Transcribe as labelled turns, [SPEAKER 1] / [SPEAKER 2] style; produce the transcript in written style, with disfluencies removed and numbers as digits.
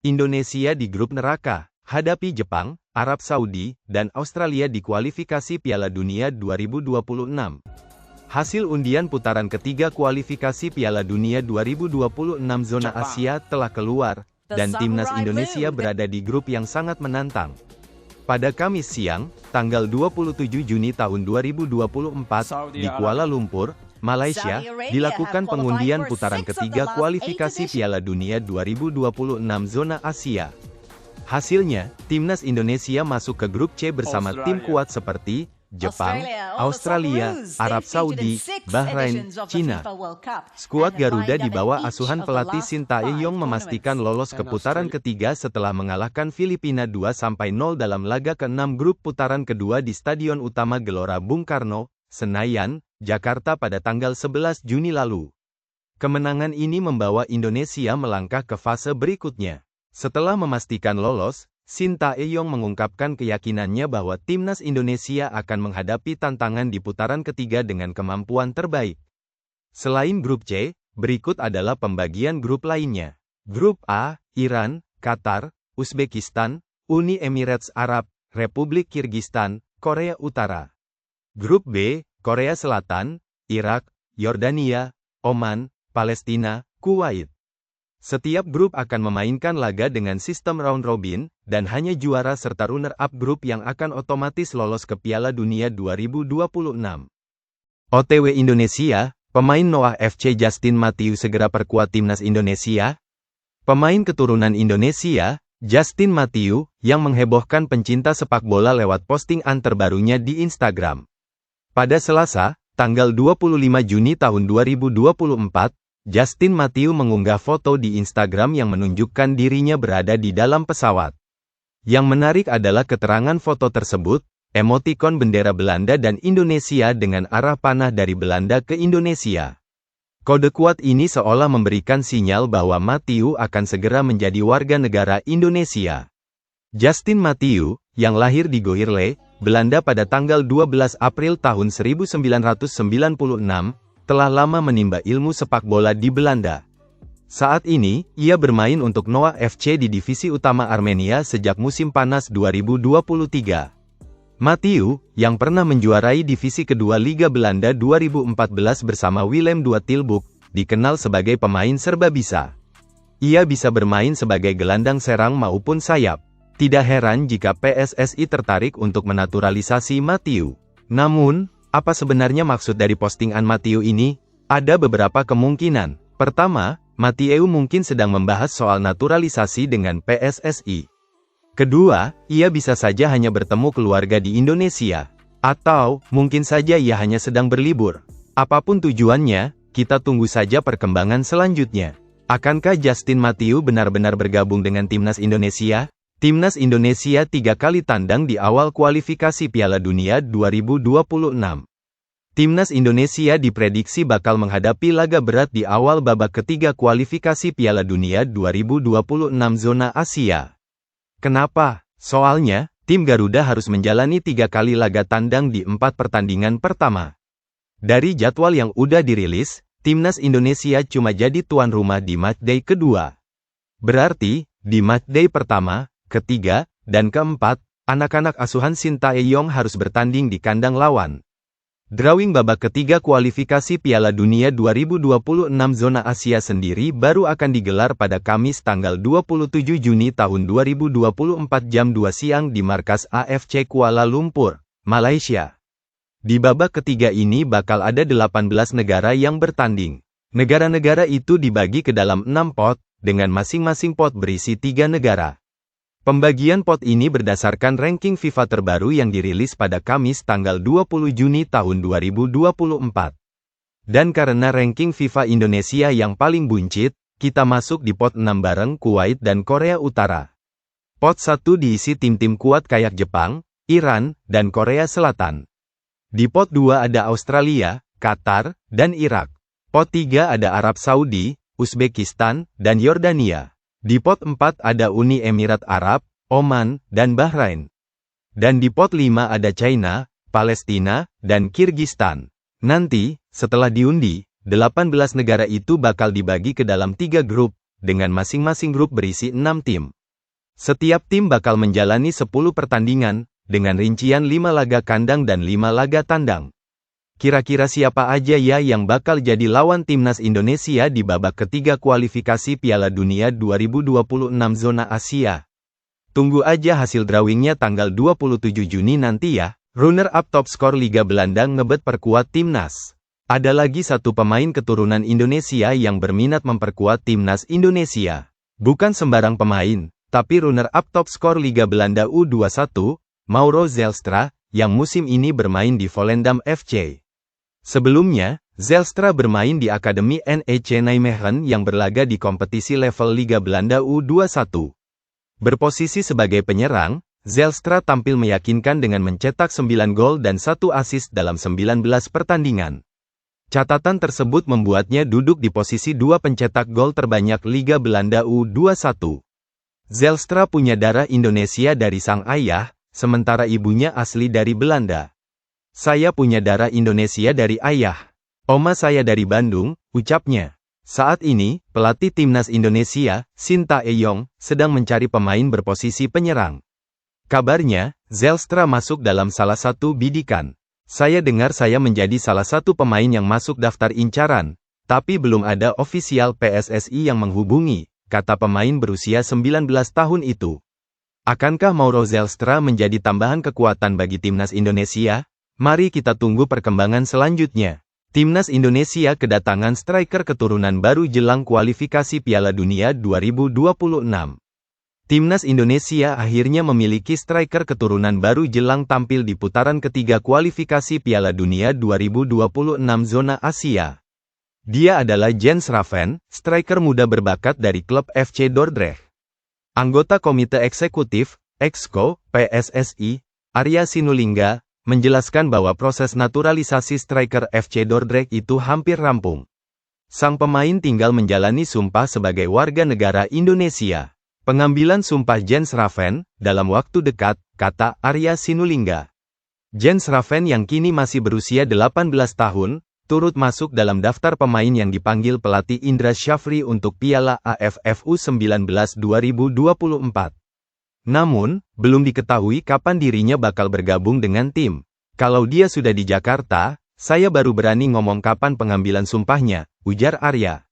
[SPEAKER 1] Indonesia di grup neraka, hadapi Jepang, Arab Saudi, dan Australia di kualifikasi Piala Dunia 2026. Hasil undian putaran ketiga kualifikasi Piala Dunia 2026 zona Asia telah keluar, dan timnas Indonesia berada di grup yang sangat menantang. Pada Kamis siang, tanggal 27 Juni tahun 2024, di Kuala Lumpur, Malaysia, dilakukan pengundian putaran ketiga kualifikasi Piala Dunia 2026 zona Asia. Hasilnya, timnas Indonesia masuk ke grup C bersama tim kuat seperti Jepang, Australia, Arab Saudi, Bahrain, Cina. Skuad Garuda di bawah asuhan pelatih Sintayong memastikan lolos ke putaran ketiga setelah mengalahkan Filipina 2-0 dalam laga ke-6 grup putaran kedua di Stadion Utama Gelora Bung Karno, Senayan, Jakarta pada tanggal 11 Juni lalu. Kemenangan ini membawa Indonesia melangkah ke fase berikutnya. Setelah memastikan lolos, Sintayong mengungkapkan keyakinannya bahwa timnas Indonesia akan menghadapi tantangan di putaran ketiga dengan kemampuan terbaik. Selain grup C, berikut adalah pembagian grup lainnya. Grup A, Iran, Qatar, Uzbekistan, Uni Emirat Arab, Republik Kirgistan, Korea Utara. Grup B, Korea Selatan, Irak, Yordania, Oman, Palestina, Kuwait. Setiap grup akan memainkan laga dengan sistem round robin, dan hanya juara serta runner-up grup yang akan otomatis lolos ke Piala Dunia 2026. OTW Indonesia, pemain Noah FC Justin Mathew segera perkuat timnas Indonesia. Pemain keturunan Indonesia, Justin Mathew, yang menghebohkan pencinta sepak bola lewat postingan terbarunya di Instagram. Pada Selasa, tanggal 25 Juni tahun 2024, Justin Mathew mengunggah foto di Instagram yang menunjukkan dirinya berada di dalam pesawat. Yang menarik adalah keterangan foto tersebut, emotikon bendera Belanda dan Indonesia dengan arah panah dari Belanda ke Indonesia. Kode kuat ini seolah memberikan sinyal bahwa Mathew akan segera menjadi warga negara Indonesia. Justin Mathew, yang lahir di Goirle, Belanda pada tanggal 12 April tahun 1996, telah lama menimba ilmu sepak bola di Belanda. Saat ini, ia bermain untuk Noah FC di divisi utama Armenia sejak musim panas 2023. Mathew, yang pernah menjuarai divisi kedua Liga Belanda 2014 bersama Willem II Tilburg, dikenal sebagai pemain serba bisa. Ia bisa bermain sebagai gelandang serang maupun sayap. Tidak heran jika PSSI tertarik untuk menaturalisasi Mathew. Namun, apa sebenarnya maksud dari postingan Mathew ini? Ada beberapa kemungkinan. Pertama, Mathew mungkin sedang membahas soal naturalisasi dengan PSSI. Kedua, ia bisa saja hanya bertemu keluarga di Indonesia. Atau, mungkin saja ia hanya sedang berlibur. Apapun tujuannya, kita tunggu saja perkembangan selanjutnya. Akankah Justin Mathew benar-benar bergabung dengan timnas Indonesia? Timnas Indonesia 3 kali tandang di awal kualifikasi Piala Dunia 2026. Timnas Indonesia diprediksi bakal menghadapi laga berat di awal babak ketiga kualifikasi Piala Dunia 2026 zona Asia. Kenapa? Soalnya, tim Garuda harus menjalani 3 kali laga tandang di 4 pertandingan pertama. Dari jadwal yang udah dirilis, timnas Indonesia cuma jadi tuan rumah di matchday kedua. Berarti, di matchday pertama, ketiga, dan keempat, anak-anak asuhan Sintayong harus bertanding di kandang lawan. Drawing babak ketiga kualifikasi Piala Dunia 2026 zona Asia sendiri baru akan digelar pada Kamis tanggal 27 Juni tahun 2024 jam 2 siang di markas AFC Kuala Lumpur, Malaysia. Di babak ketiga ini bakal ada 18 negara yang bertanding. Negara-negara itu dibagi ke dalam 6 pot, dengan masing-masing pot berisi 3 negara. Pembagian pot ini berdasarkan ranking FIFA terbaru yang dirilis pada Kamis tanggal 20 Juni tahun 2024. Dan karena ranking FIFA Indonesia yang paling buncit, kita masuk di pot 6 bareng Kuwait dan Korea Utara. Pot 1 diisi tim-tim kuat kayak Jepang, Iran, dan Korea Selatan. Di pot 2 ada Australia, Qatar, dan Irak. Pot 3 ada Arab Saudi, Uzbekistan, dan Yordania. Di pot 4 ada Uni Emirat Arab, Oman, dan Bahrain. Dan di pot 5 ada China, Palestina, dan Kirgistan. Nanti, setelah diundi, 18 negara itu bakal dibagi ke dalam 3 grup, dengan masing-masing grup berisi 6 tim. Setiap tim bakal menjalani 10 pertandingan, dengan rincian 5 laga kandang dan 5 laga tandang. Kira-kira siapa aja ya yang bakal jadi lawan timnas Indonesia di babak ketiga kualifikasi Piala Dunia 2026 zona Asia? Tunggu aja hasil drawingnya tanggal 27 Juni nanti ya. Runner-up top skor Liga Belanda ngebet perkuat timnas. Ada lagi satu pemain keturunan Indonesia yang berminat memperkuat timnas Indonesia. Bukan sembarang pemain, tapi runner-up top skor Liga Belanda U21, Mauro Zelstra, yang musim ini bermain di Volendam FC. Sebelumnya, Zelstra bermain di Akademi NEC Nijmegen yang berlaga di kompetisi level Liga Belanda U21. Berposisi sebagai penyerang, Zelstra tampil meyakinkan dengan mencetak 9 gol dan 1 assist dalam 19 pertandingan. Catatan tersebut membuatnya duduk di posisi 2 pencetak gol terbanyak Liga Belanda U21. Zelstra punya darah Indonesia dari sang ayah, sementara ibunya asli dari Belanda. Saya punya darah Indonesia dari ayah. Oma saya dari Bandung, ucapnya. Saat ini, pelatih timnas Indonesia, Shin Tae-yong, sedang mencari pemain berposisi penyerang. Kabarnya, Zelstra masuk dalam salah satu bidikan. Saya dengar saya menjadi salah satu pemain yang masuk daftar incaran, tapi belum ada ofisial PSSI yang menghubungi, kata pemain berusia 19 tahun itu. Akankah Mauro Zelstra menjadi tambahan kekuatan bagi timnas Indonesia? Mari kita tunggu perkembangan selanjutnya. Timnas Indonesia kedatangan striker keturunan baru jelang kualifikasi Piala Dunia 2026. Timnas Indonesia akhirnya memiliki striker keturunan baru jelang tampil di putaran ketiga kualifikasi Piala Dunia 2026 zona Asia. Dia adalah Jens Raven, striker muda berbakat dari klub FC Dordrecht. Anggota Komite Eksekutif, Exco, PSSI, Arya Sinulinga, menjelaskan bahwa proses naturalisasi striker FC Dordrecht itu hampir rampung. Sang pemain tinggal menjalani sumpah sebagai warga negara Indonesia. Pengambilan sumpah Jens Raven, dalam waktu dekat, kata Arya Sinulinga. Jens Raven yang kini masih berusia 18 tahun, turut masuk dalam daftar pemain yang dipanggil pelatih Indra Syafri untuk Piala AFF U19 2024. Namun, belum diketahui kapan dirinya bakal bergabung dengan tim. Kalau dia sudah di Jakarta, saya baru berani ngomong kapan pengambilan sumpahnya, ujar Arya.